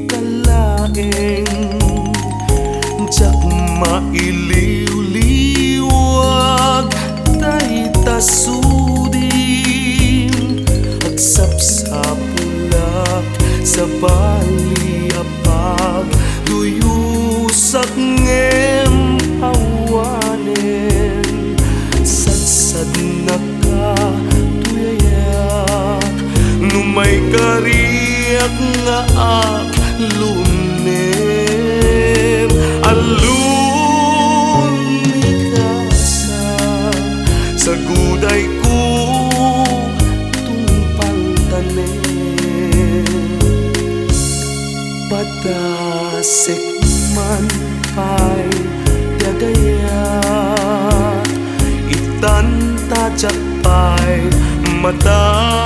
kalaeng jak mailiw-liwag tay tasudin agsapsapulak sa baliapag duyusak ngem awanen sadsad nakatuyayak numay kariyak nga lunem alun mikasa sa guday ko tungpaltanen padasek man pay dagaya itan tajak pay mata